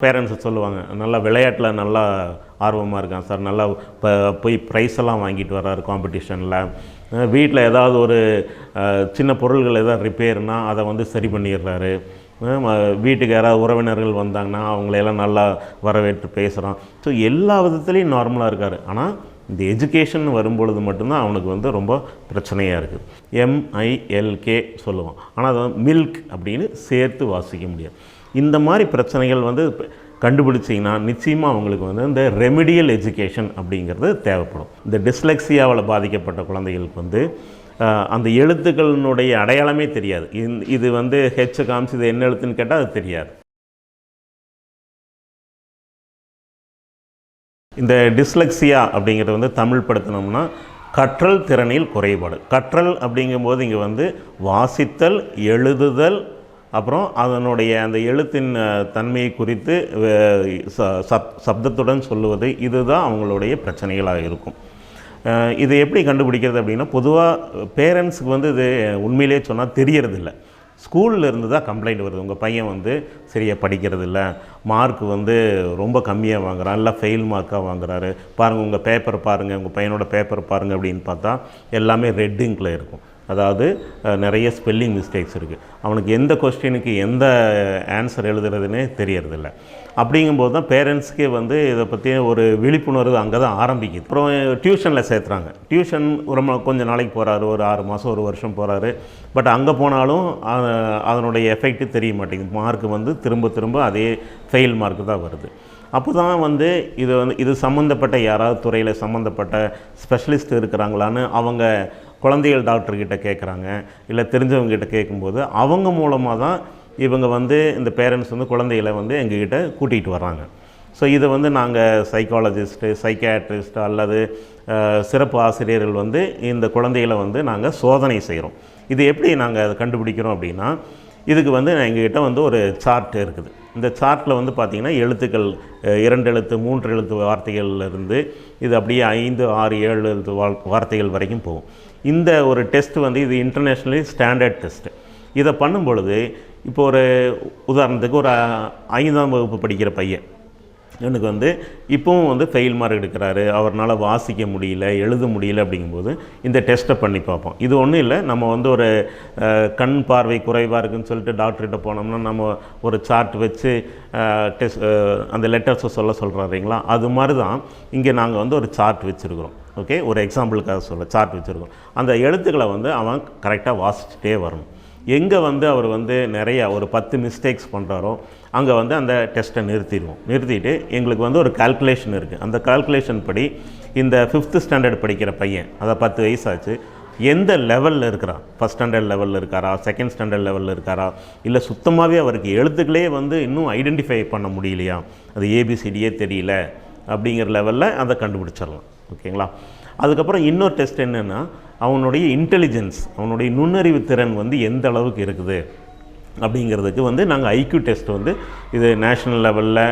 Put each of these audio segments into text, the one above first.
Parents சொல்லுவாங்க, நல்லா விளையாட்டில் நல்லா ஆர்வமாக இருக்கான் சார், நல்லா போய் ப்ரைஸ் எல்லாம் வாங்கிட்டு வர்றாரு காம்படிஷனில். வீட்டில் ஏதாவது ஒரு சின்ன பொருள்கள் எதாவது ரிப்பேர்னால் அதை வந்து சரி பண்ணிடுறாரு. வீட்டுக்கு யாராவது உறவினர்கள் வந்தாங்கன்னா அவங்களையெல்லாம் நல்லா வரவேற்று பேசுகிறான். ஸோ எல்லா விதத்துலேயும் நார்மலாக இருக்கார். ஆனால் இந்த எஜுகேஷன் வரும்பொழுது மட்டும்தான் அவனுக்கு வந்து ரொம்ப பிரச்சனையாக இருக்குது. MILK சொல்லுவான், ஆனால் அதை மில்க் அப்படின்னு சேர்த்து வாசிக்க முடியாது. இந்த மாதிரி பிரச்சனைகள் வந்து கண்டுபிடிச்சிங்கன்னா நிச்சயமாக அவங்களுக்கு வந்து இந்த ரெமிடியல் எஜுகேஷன் அப்படிங்கிறது தேவைப்படும். இந்த டிஸ்லெக்ஸியாவில் பாதிக்கப்பட்ட குழந்தைகளுக்கு வந்து அந்த எழுத்துக்களினுடைய அடையாளமே தெரியாது. இது வந்து ஹெச் காமிச்சு இது என்ன எழுத்துன்னு கேட்டால் அது தெரியாது. இந்த டிஸ்லெக்ஸியா அப்படிங்கிறது வந்து தமிழ் படுத்தினோம்னா கற்றல் திறனில் குறைபாடு. கற்றல் அப்படிங்கும்போது இங்கே வந்து வாசித்தல், எழுதுதல், அப்புறம் அதனுடைய அந்த எழுத்தின் தன்மையை குறித்து சப்தத்துடன் சொல்லுவது, இதுதான் அவங்களுடைய பிரச்சனைகளாக இருக்கும். இதை எப்படி கண்டுபிடிக்கிறது அப்படின்னா, பொதுவாக பேரண்ட்ஸுக்கு வந்து இது உண்மையிலே சொன்னால் தெரியறதில்ல. ஸ்கூலில் இருந்து தான் கம்ப்ளைண்ட் வருது, உங்கள் பையன் வந்து சரியாக படிக்கிறது இல்லை, மார்க் வந்து ரொம்ப கம்மியாக வாங்குறான், இல்லை ஃபெயில் மார்க்காக வாங்குறாரு, பாருங்கள் உங்கள் பேப்பர் பாருங்கள், உங்கள் பையனோட பேப்பர் பாருங்கள் அப்படின்னு பார்த்தா எல்லாமே ரெட் இங்கில் இருக்கும். அதாவது நிறைய ஸ்பெல்லிங் மிஸ்டேக்ஸ் இருக்குது. அவனுக்கு எந்த கொஸ்டினுக்கு எந்த ஆன்சர் எழுதுறதுன்னே தெரியறதில்ல. அப்படிங்கும்போது தான் பேரண்ட்ஸ்க்கே வந்து இதை பற்றி ஒரு விழிப்புணர்வு அங்கே தான் ஆரம்பிக்குது. அப்புறம் டியூஷனில் சேர்த்துறாங்க. டியூஷன் கொஞ்சம் நாளைக்கு போகிறாரு, ஒரு 6 மாதம் 1 வருஷம் போகிறாரு. பட் அங்கே போனாலும் அதனுடைய எஃபெக்ட்டு தெரிய மாட்டேங்குது. மார்க் வந்து திரும்ப அதே ஃபெயில் மார்க்கு தான் வருது. அப்போ தான் வந்து இது சம்மந்தப்பட்ட யாராவது துறையில் சம்மந்தப்பட்ட ஸ்பெஷலிஸ்ட் இருக்கிறாங்களான்னு அவங்க குழந்தைகள் டாக்டர்கிட்ட கேட்குறாங்க, இல்லை தெரிஞ்சவங்ககிட்ட கேட்கும்போது அவங்க மூலமாக தான் இவங்க வந்து இந்த பேரண்ட்ஸ் வந்து குழந்தைகளை வந்து எங்ககிட்ட கூட்டிகிட்டு வர்றாங்க. ஸோ இதை வந்து நாங்கள் சைக்காலஜிஸ்ட்டு, சைக்கியாட்ரிஸ்ட்டு அல்லது சிறப்பு ஆசிரியர்கள் வந்து இந்த குழந்தைகளை வந்து நாங்கள் சோதனை செய்கிறோம். இது எப்படி நாங்கள் அதை கண்டுபிடிக்கிறோம் அப்படின்னா, இதுக்கு வந்து எங்ககிட்ட வந்து ஒரு சார்ட் இருக்குது. இந்த சார்ட்டில் வந்து பார்த்திங்கன்னா எழுத்துக்கள் 2 எழுத்து 3 எழுத்து வார்த்தைகள்லேருந்து இது அப்படியே 5, 6, 7 எழுத்து வார்த்தைகள் வரைக்கும் போகும். இந்த ஒரு டெஸ்ட் வந்து இது இன்டர்நேஷ்னலி ஸ்டாண்டர்ட் டெஸ்ட்டு. இதை பண்ணும் பொழுது இப்போ ஒரு உதாரணத்துக்கு ஒரு 5ஆம் வகுப்பு படிக்கிற பையன் எனக்கு வந்து இப்போவும் வந்து ஃபெயில் மார்க் எடுக்கிறாரு, அவரால் வாசிக்க முடியல, எழுத முடியல. அப்படிங்கும்போது இந்த டெஸ்ட்டை பண்ணி பார்ப்போம். இது ஒன்றும் இல்லை, நம்ம வந்து ஒரு கண் பார்வை குறைவாக இருக்குதுன்னு சொல்லிட்டு டாக்டர்கிட்ட போனோம்னா நம்ம ஒரு சார்ட் வச்சு டெஸ்ட் அந்த லெட்டர்ஸை சொல்கிறாருங்களா, அது மாதிரி தான் இங்கே நாங்கள் வந்து ஒரு சார்ட் வச்சுருக்கிறோம். ஓகே, ஒரு எக்ஸாம்பிளுக்காக சார்ட் வச்சுருக்கோம். அந்த எழுத்துக்களை வந்து அவன் கரெக்டாக வாசிச்சுட்டே வரணும். எங்கே வந்து அவர் வந்து நிறையா ஒரு 10 மிஸ்டேக்ஸ் பண்ணுறாரோ அங்கே வந்து அந்த டெஸ்ட்டை நிறுத்திட்டு எங்களுக்கு வந்து ஒரு கால்குலேஷன் இருக்குது. அந்த கால்குலேஷன் படி இந்த 5th ஸ்டாண்டர்ட் படிக்கிற பையன், அதாவது 10 வயசாச்சு, எந்த லெவலில் இருக்கிறான், ஃபஸ்ட் ஸ்டாண்டர்ட் லெவலில் இருக்காரா, செகண்ட் ஸ்டாண்டர்ட் லெவலில் இருக்காரா, இல்லை சுத்தமாகவே அவருக்கு எழுத்துக்களே வந்து இன்னும் ஐடென்டிஃபை பண்ண முடியலையா, அது ABCDயே தெரியல அப்படிங்கிற லெவலில் அதை கண்டுபிடிச்சிடலாம். ஓகேங்களா. அதுக்கப்புறம் இன்னொரு டெஸ்ட் என்னென்னா, அவனுடைய இன்டெலிஜென்ஸ், அவனுடைய நுண்ணறிவு திறன் வந்து எந்த அளவுக்கு இருக்குது அப்படிங்கிறதுக்கு வந்து நாங்கள் IQ டெஸ்ட் வந்து இது நேஷ்னல் லெவலில்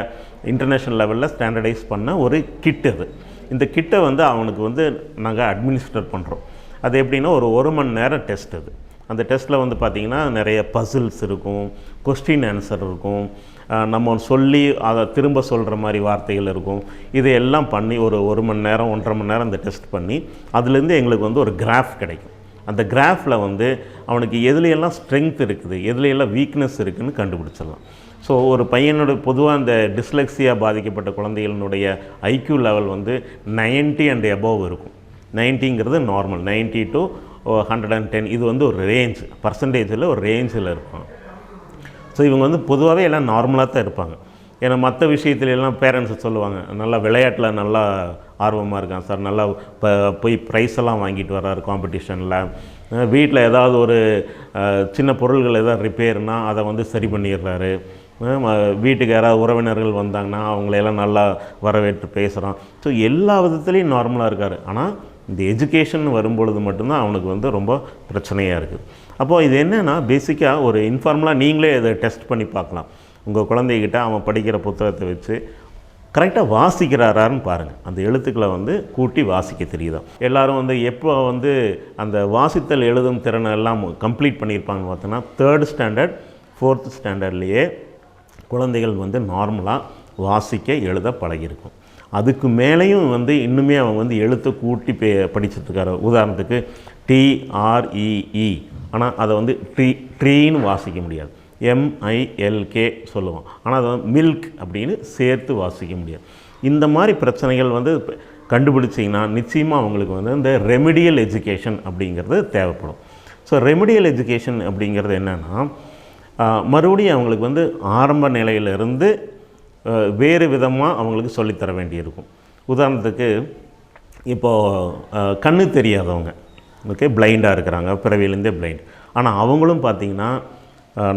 இன்டர்நேஷ்னல் லெவலில் ஸ்டாண்டர்டைஸ் பண்ண ஒரு கிட். அது இந்த கிட்டை வந்து அவனுக்கு வந்து நாங்கள் அட்மினிஸ்டர் பண்ணுறோம். அது எப்படின்னா ஒரு 1 மணி நேரம் டெஸ்ட். அது அந்த டெஸ்ட்டில் வந்து பார்த்திங்கன்னா நிறைய பசில்ஸ் இருக்கும், கொஸ்டின் ஆன்சர் இருக்கும், நம்ம சொல்லி அதை திரும்ப சொல்கிற மாதிரி வார்த்தைகள் இருக்கும். இதையெல்லாம் பண்ணி ஒரு 1 மணி நேரம் 1.5 மணி நேரம் அந்த டெஸ்ட் பண்ணி அதுலேருந்து எங்களுக்கு வந்து ஒரு கிராஃப் கிடைக்கும். அந்த கிராஃபில் வந்து அவனுக்கு எதுலையெல்லாம் ஸ்ட்ரென்த் இருக்குது, எதுலையெல்லாம் வீக்னஸ் இருக்குதுன்னு கண்டுபிடிச்சிடலாம். ஸோ ஒரு பையனோட பொதுவாக இந்த டிஸ்லெக்ஸியா பாதிக்கப்பட்ட குழந்தைகளினுடைய IQ லெவல் வந்து 90 and above இருக்கும். 90ங்கிறது நார்மல், 90 to 110 இது வந்து ஒரு ரேஞ்ச், பர்சன்டேஜில் ஒரு ரேஞ்சில் இருப்பாங்க. ஸோ இவங்க வந்து பொதுவாகவே எல்லாம் நார்மலாக தான் இருப்பாங்க. ஏன்னா மற்ற விஷயத்துலலாம் பேரண்ட்ஸு சொல்லுவாங்க, நல்லா விளையாட்டில் நல்லா ஆர்வமாக இருக்கான் சார், நல்லா போய் ப்ரைஸ் எல்லாம் வாங்கிட்டு வர்றாரு காம்படிஷனில், வீட்டில் ஏதாவது ஒரு சின்ன பொருள்கள் எதாவது ரிப்பேர்னால் அதை வந்து சரி பண்ணிடுறாரு, வீட்டுக்கு யாராவது உறவினர்கள் வந்தாங்கன்னா அவங்களையெல்லாம் நல்லா வரவேற்று பேசுகிறான். ஸோ எல்லா விதத்துலேயும் நார்மலாக இருக்கார். ஆனால் இந்த எஜுகேஷன் வரும்பொழுது மட்டும்தான் அவனுக்கு வந்து ரொம்ப பிரச்சனையாக இருக்குது. அப்போது இது என்னென்னா, பேசிக்காக ஒரு இன்ஃபார்மலாக நீங்களே இதை டெஸ்ட் பண்ணி பார்க்கலாம். உங்கள் குழந்தைகிட்ட அவன் படிக்கிற புத்தகத்தை வச்சு கரெக்டாக வாசிக்கிறாரான்னு பாருங்கள். அந்த எழுத்துக்களை வந்து கூட்டி வாசிக்க தெரியுதா. எல்லோரும் வந்து எப்போ வந்து அந்த வாசித்தல் எழுதும் திறனை எல்லாம் கம்ப்ளீட் பண்ணியிருப்பாங்கன்னு பார்த்தோன்னா 3rd ஸ்டாண்டர்ட் 4th ஸ்டாண்டர்ட்லேயே குழந்தைகள் வந்து நார்மலாக வாசிக்க எழுத பழகியிருக்கும். அதுக்கு மேலேயும் வந்து இன்னுமே அவன் வந்து எழுத்தை கூட்டி படிச்சிட்ருக்காரு. உதாரணத்துக்கு TREE, ஆனால் அதை வந்து ட்ரீன்னு வாசிக்க முடியாது, MILK சொல்லுவோம். ஆனால் அதை வந்து மில்க் அப்படின்னு சேர்த்து வாசிக்க முடியாது. இந்த மாதிரி பிரச்சனைகள் வந்து கண்டுபிடிச்சிங்கன்னா நிச்சயமாக அவங்களுக்கு வந்து இந்த ரெமிடியல் எஜுகேஷன் அப்படிங்கிறது தேவைப்படும். ஸோ ரெமிடியல் எஜுகேஷன் அப்படிங்கிறது என்னென்னா, மறுபடியும் அவங்களுக்கு வந்து ஆரம்ப நிலையிலிருந்து வேறு விதமாக அவங்களுக்கு சொல்லித்தர வேண்டியிருக்கும். உதாரணத்துக்கு இப்போது கண்ணு தெரியாதவங்க, ஓகே, பிளைண்டாக இருக்கிறாங்க, பிறவியிலேருந்தே பிளைண்ட். ஆனால் அவங்களும் பார்த்திங்கன்னா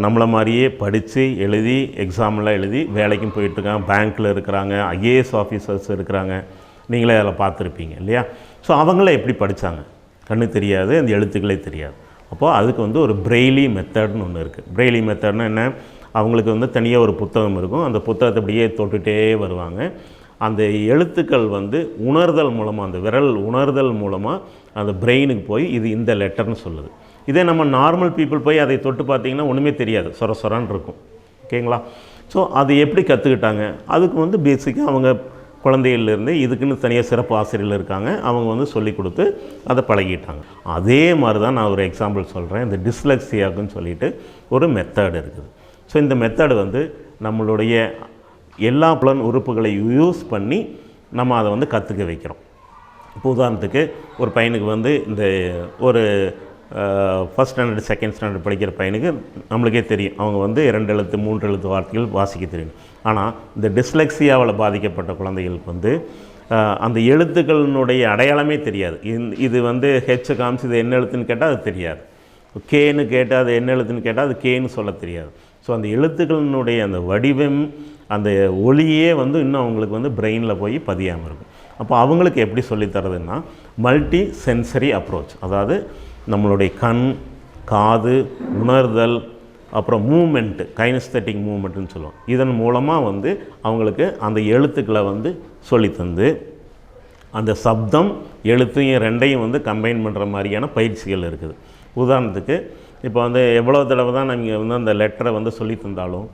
நம்மளை மாதிரியே படித்து எழுதி எக்ஸாம்லாம் எழுதி வேலைக்கும் போயிட்டுருக்காங்க, பேங்க்கில் இருக்கிறாங்க, IAS ஆஃபீஸர்ஸ் இருக்கிறாங்க. நீங்களே அதில் பார்த்துருப்பீங்க இல்லையா? ஸோ அவங்கள எப்படி படித்தாங்க? கண்ணு தெரியாது, அந்த எழுத்துக்களே தெரியாது. அப்போது அதுக்கு வந்து ஒரு பிரெய்லி மெத்தட்னு ஒன்று இருக்குது. பிரெய்லி மெத்தட்னா என்ன? அவங்களுக்கு வந்து தனியாக ஒரு புத்தகம் இருக்கும். அந்த புத்தகத்தை அப்படியே தொட்டுகிட்டே வருவாங்க. அந்த எழுத்துக்கள் வந்து உணர்தல் மூலமாக, அந்த விரல் உணர்தல் மூலமாக அந்த பிரெயினுக்கு போய் இது இந்த லெட்டர்னு சொல்லுது. இதே நம்ம நார்மல் பீப்புள் போய் அதை தொட்டு பார்த்திங்கன்னா ஒன்றுமே தெரியாது, சொர சொரான்னு இருக்கும். ஓகேங்களா? ஸோ அது எப்படி கற்றுக்கிட்டாங்க? அதுக்கு வந்து பேசிக்காக அவங்க குழந்தைகள்லேருந்து இதுக்குன்னு தனியாக சிறப்பு ஆசிரியர்கள் இருக்காங்க, அவங்க வந்து சொல்லி கொடுத்து அதை பழகிட்டாங்க. அதே மாதிரி தான் நான் ஒரு எக்ஸாம்பிள் சொல்கிறேன். இந்த டிஸ்லெக்ஸியாவுக்குன்னு சொல்லிட்டு ஒரு மெத்தட் இருக்குது. ஸோ இந்த மெத்தடு வந்து நம்மளுடைய எல்லா புலன் உறுப்புகளை யூஸ் பண்ணி நம்ம அதை வந்து கற்றுக்க வைக்கிறோம். இப்போ உதாரணத்துக்கு ஒரு பையனுக்கு வந்து இந்த ஒரு ஃபஸ்ட் ஸ்டாண்டர்ட் செகண்ட் ஸ்டாண்டர்ட் படிக்கிற பையனுக்கு நம்மளுக்கே தெரியும், அவங்க வந்து 2 எழுத்து 3 எழுத்து வார்த்தைகள் வாசிக்க தெரியும். ஆனால் இந்த டிஸ்லெக்ஸியாவில் பாதிக்கப்பட்ட குழந்தைகளுக்கு வந்து அந்த எழுத்துக்களினுடைய அடையாளமே தெரியாது. இது வந்து ஹெச் காமிச்சு இது என்ன எழுத்துன்னு கேட்டால் அது தெரியாது, கேன்னு கேட்டால் அது என்ன எழுத்துன்னு கேட்டால் அது கேன்னு சொல்ல தெரியாது. ஸோ அந்த எழுத்துக்களினுடைய அந்த வடிவம், அந்த ஒளியே வந்து இன்னும் அவங்களுக்கு வந்து பிரெயினில் போய் பதியாமல் இருக்கும். அப்போ அவங்களுக்கு எப்படி சொல்லித்தரதுன்னா மல்டி சென்சரி அப்ரோச், அதாவது நம்மளுடைய கண், காது, உணர்தல், அப்புறம் மூமெண்ட்டு, கைனஸ்தட்டிக் மூமெண்ட்டுன்னு சொல்லுவோம். இதன் மூலமாக வந்து அவங்களுக்கு அந்த எழுத்துக்களை வந்து சொல்லித்தந்து அந்த சப்தம் எழுத்தையும் ரெண்டையும் வந்து கம்பைன் பண்ணுற மாதிரியான பயிற்சிகள் இருக்குது. உதாரணத்துக்கு இப்போ வந்து எவ்வளோ தடவை தான் நீங்கள் வந்து அந்த லெட்டரை வந்து சொல்லி தந்தாலும்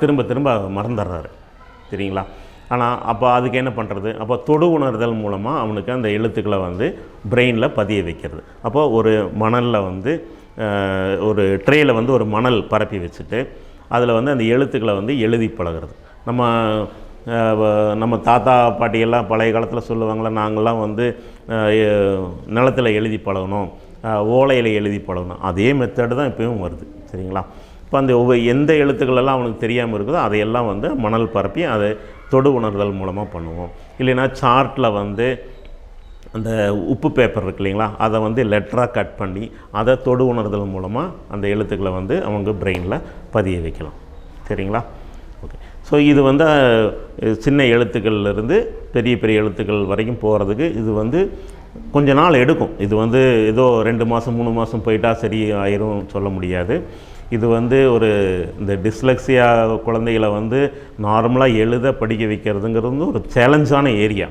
திரும்ப திரும்ப மறந்துடுறாரு, சரிங்களா? ஆனால் அப்போ அதுக்கு என்ன பண்ணுறது? அப்போ தொடு உணர்தல் மூலமாக அவனுக்கு அந்த எழுத்துக்களை வந்து பிரெயினில் பதிய வைக்கிறது. அப்போது ஒரு மணலில் வந்து ஒரு ட்ரேயில் வந்து ஒரு மணல் பரப்பி வச்சுட்டு அதில் வந்து அந்த எழுத்துக்களை வந்து எழுதி பழகிறது. நம்ம தாத்தா பாட்டியெல்லாம் பழைய காலத்தில் சொல்லுவாங்களா, நாங்கள்லாம் வந்து நிலத்தில் எழுதி பழகணும், ஓலையில் எழுதி பழகணும். அதே மெத்தடு தான் இப்போயும் வருது, சரிங்களா? இப்போ அந்த எந்த எழுத்துக்களெல்லாம் அவனுக்கு தெரியாமல் இருக்குதோ அதையெல்லாம் வந்து மணல் பரப்பி அதை தொடு உணர்தல் மூலமாக பண்ணுவோம். இல்லைன்னா சார்ட்டில் வந்து அந்த உப்பு பேப்பர் இருக்கு இல்லைங்களா, அதை வந்து லெட்டராக கட் பண்ணி அதை தொடு உணர்தல் மூலமாக அந்த எழுத்துக்களை வந்து அவங்க பிரெயினில் பதிய வைக்கலாம், சரிங்களா? ஓகே. ஸோ இது வந்து சின்ன எழுத்துக்கள்லேருந்து பெரிய பெரிய எழுத்துக்கள் வரைக்கும் போகிறதுக்கு இது வந்து கொஞ்ச நாள் எடுக்கும். இது வந்து ஏதோ 2 மாதம் 3 மாதம் போயிட்டால் சரி ஆயிரும் சொல்ல முடியாது. இது வந்து இந்த டிஸ்லெக்ஸியா குழந்தைகளை வந்து நார்மலாக எழுத படிக்க வைக்கிறதுங்கிறது ஒரு சேலஞ்சான ஏரியா.